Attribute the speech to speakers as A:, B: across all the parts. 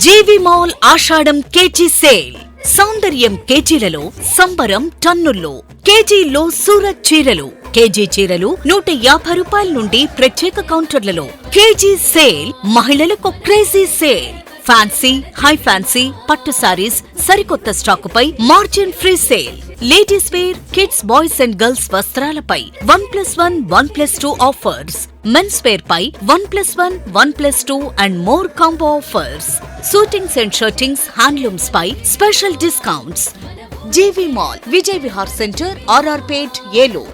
A: జీవి mall ఆషాఢం KG sale. సౌందర్యం కేజీలలో, సంబరం టన్నుల్లో. కేజీలో సూరత్ చీరలు, కేజీ చీరలు 150 రూపాయల నుండి ప్రత్యేక కౌంటర్లలో. KG sale. మహిళలకు crazy sale. Fancy, high fancy, పట్టు సారీస్ సరికొత్త స్టాకుపై margin free sale. Ladies wear, kids, boys and girls వస్త్రాలపై 1+1, 1+2 ఆఫర్స్. మెన్స్ వేర్ పై 1+1, 1+2 and more combo offers. Suitings and shirtings, handlooms పై special discounts. GV mall, Vijay Vihar centre, RR Pet, Eluru.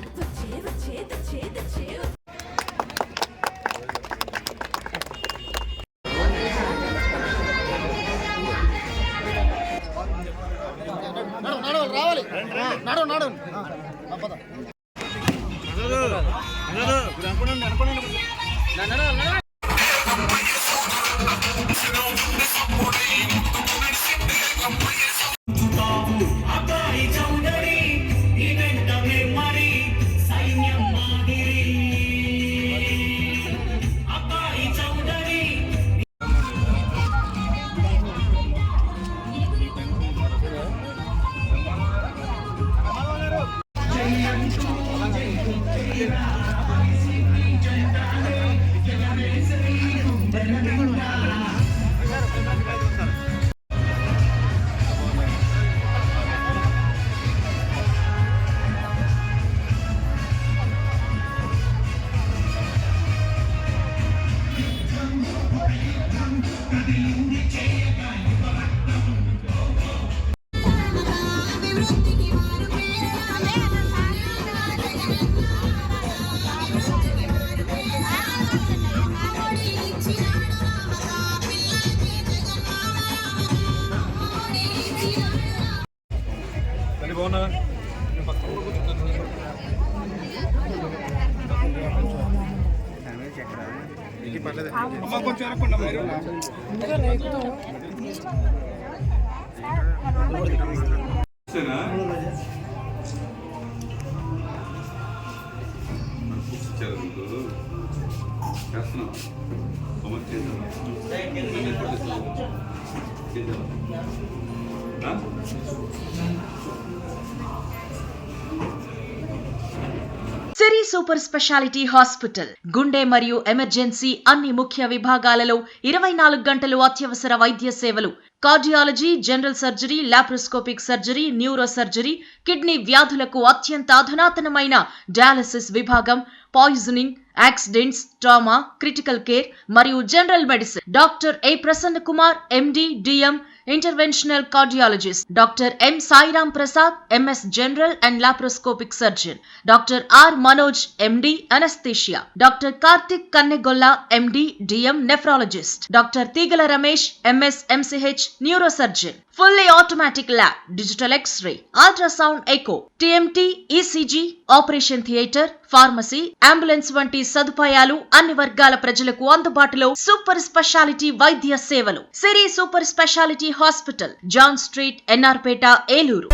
A: Siri super speciality hospital. గుండె మరియు emergency అన్ని ముఖ్య విభాగాలలో 24 గంటలు అత్యవసర వైద్య సేవలు. Cardiology, general surgery, laparoscopic surgery, neuro surgery, kidney వ్యాధులకు అత్యంత అధునాతనమైన డయాలసిస్ విభాగం, poisoning, accidents, trauma, critical care మరియు general medicine. Doctor A Prasanna Kumar, MD, DM, interventional cardiologist. Doctor M Sairam Prasad, MS general and laparoscopic surgeon. Doctor R Manoj, MD, anaesthesia. Doctor Karthik Kannegolla, MD, DM, nephrologist. Doctor Teegala Ramesh, MS, MCh, neuro surgeon. Fully automatic lab, digital X-ray, ultrasound, echo, TMT, ECG, operation theatre, pharmacy, ambulance వంటి సదుపాయాలు అన్ని వర్గాల ప్రజలకు అందుబాటులో. Super speciality వైద్య సేవలు. Siri super speciality hospital, John street, NR Peta, Eluru.